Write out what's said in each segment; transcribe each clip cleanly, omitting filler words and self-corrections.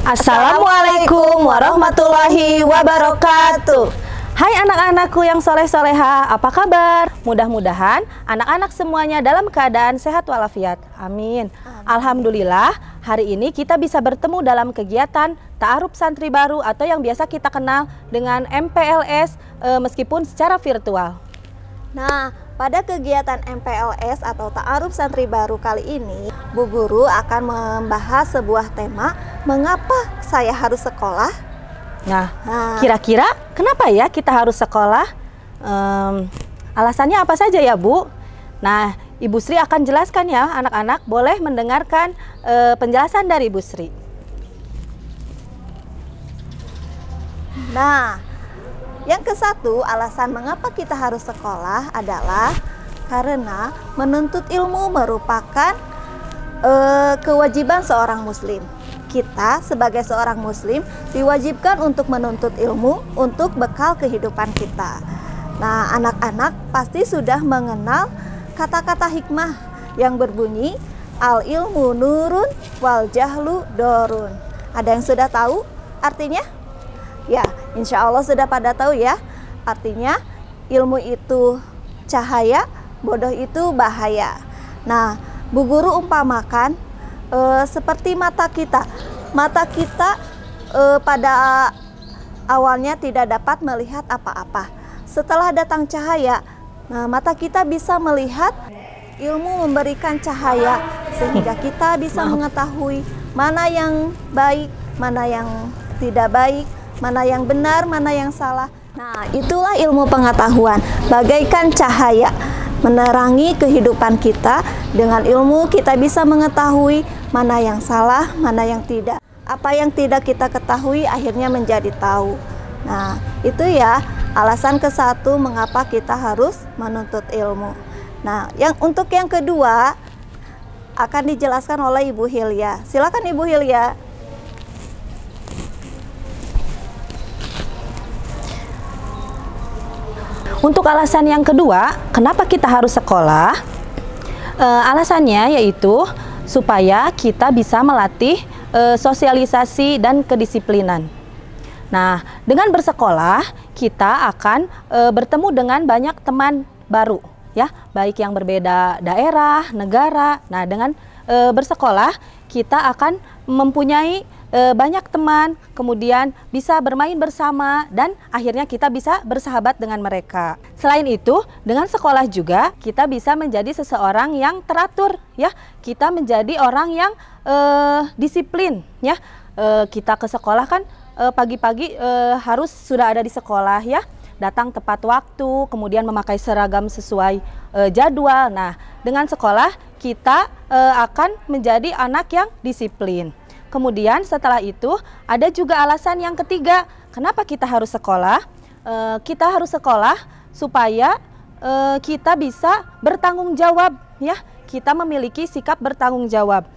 Assalamualaikum warahmatullahi wabarakatuh. Hai anak-anakku yang soleh-soleha, apa kabar? Mudah-mudahan anak-anak semuanya dalam keadaan sehat walafiat. Amin. Alhamdulillah, hari ini kita bisa bertemu dalam kegiatan Ta'aruf Santri Baru atau yang biasa kita kenal dengan MPLS meskipun secara virtual. Nah, pada kegiatan MPLS atau Ta'aruf Santri Baru kali ini, Bu Guru akan membahas sebuah tema, mengapa saya harus sekolah? Nah, kira-kira kenapa ya kita harus sekolah? Alasannya apa saja ya, Bu? Nah, Ibu Sri akan jelaskan ya, anak-anak boleh mendengarkan penjelasan dari Ibu Sri. Nah, yang ke-1, alasan mengapa kita harus sekolah adalah karena menuntut ilmu merupakan kewajiban seorang muslim. Kita sebagai seorang muslim diwajibkan untuk menuntut ilmu untuk bekal kehidupan kita. Nah, anak-anak pasti sudah mengenal kata-kata hikmah yang berbunyi al ilmu nurun wal jahlu dorun. Ada yang sudah tahu artinya? Ya, insya Allah sudah pada tahu ya. Artinya ilmu itu cahaya, bodoh itu bahaya. Nah, Bu Guru umpamakan seperti mata kita. Mata kita pada awalnya tidak dapat melihat apa-apa. Setelah datang cahaya, nah, mata kita bisa melihat. Ilmu memberikan cahaya sehingga kita bisa mengetahui mana yang baik, mana yang tidak baik, mana yang benar, mana yang salah. Nah, itulah ilmu pengetahuan, bagaikan cahaya menerangi kehidupan kita. Dengan ilmu kita bisa mengetahui mana yang salah, mana yang tidak. Apa yang tidak kita ketahui akhirnya menjadi tahu. Nah, itu ya alasan ke-1 mengapa kita harus menuntut ilmu. Nah, untuk yang kedua akan dijelaskan oleh Ibu Hilya. Silakan Ibu Hilya. Untuk alasan yang kedua, kenapa kita harus sekolah? Alasannya yaitu supaya kita bisa melatih sosialisasi dan kedisiplinan. Nah, dengan bersekolah kita akan bertemu dengan banyak teman baru, ya, baik yang berbeda daerah, negara. Nah, dengan bersekolah kita akan mempunyai banyak teman, kemudian bisa bermain bersama dan akhirnya kita bisa bersahabat dengan mereka. Selain itu, dengan sekolah juga kita bisa menjadi seseorang yang teratur, ya. Kita menjadi orang yang disiplin, ya. Kita ke sekolah kan pagi-pagi harus sudah ada di sekolah, ya. Datang tepat waktu, kemudian memakai seragam sesuai jadwal. Nah, dengan sekolah kita akan menjadi anak yang disiplin. Kemudian setelah itu ada juga alasan yang ketiga, kenapa kita harus sekolah? Kita harus sekolah supaya kita bisa bertanggung jawab, ya. Kita memiliki sikap bertanggung jawab.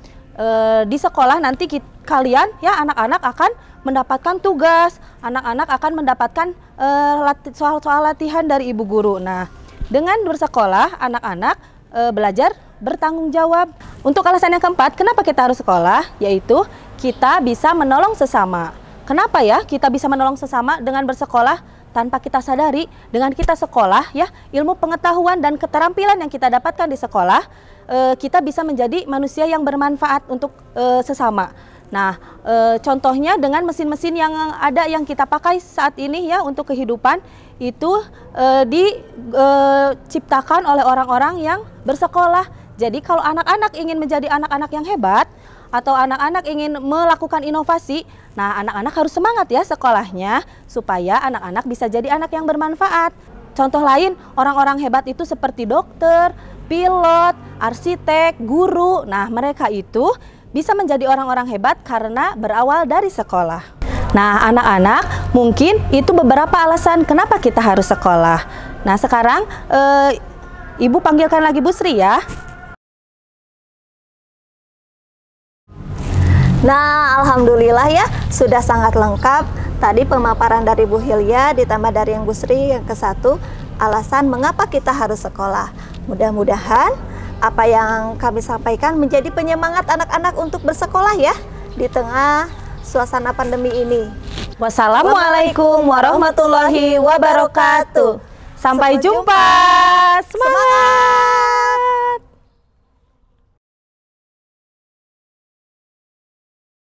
Di sekolah nanti kalian, ya, anak-anak akan mendapatkan tugas, anak-anak akan mendapatkan soal-soal latihan dari ibu guru. Nah, dengan bersekolah anak-anak belajar bertanggung jawab. Untuk alasan yang keempat, kenapa kita harus sekolah? Yaitu kita bisa menolong sesama. Kenapa ya kita bisa menolong sesama dengan bersekolah? Tanpa kita sadari, dengan kita sekolah, ya, ilmu pengetahuan dan keterampilan yang kita dapatkan di sekolah, kita bisa menjadi manusia yang bermanfaat untuk sesama. Nah, contohnya dengan mesin-mesin yang ada yang kita pakai saat ini, ya, untuk kehidupan itu diciptakan oleh orang-orang yang bersekolah. Jadi kalau anak-anak ingin menjadi anak-anak yang hebat atau anak-anak ingin melakukan inovasi, nah, anak-anak harus semangat ya sekolahnya supaya anak-anak bisa jadi anak yang bermanfaat. Contoh lain, orang-orang hebat itu seperti dokter, pilot, arsitek, guru. Nah, mereka itu bisa menjadi orang-orang hebat karena berawal dari sekolah. Nah, anak-anak, mungkin itu beberapa alasan kenapa kita harus sekolah. Nah, sekarang Ibu panggilkan lagi Bu Sri ya. Nah, alhamdulillah ya, sudah sangat lengkap. Tadi pemaparan dari Bu Hilya ditambah dari yang Bu Sri yang ke-1, alasan mengapa kita harus sekolah. Mudah-mudahan apa yang kami sampaikan menjadi penyemangat anak-anak untuk bersekolah ya, di tengah suasana pandemi ini. Wassalamualaikum warahmatullahi wabarakatuh. Sampai jumpa. Semangat.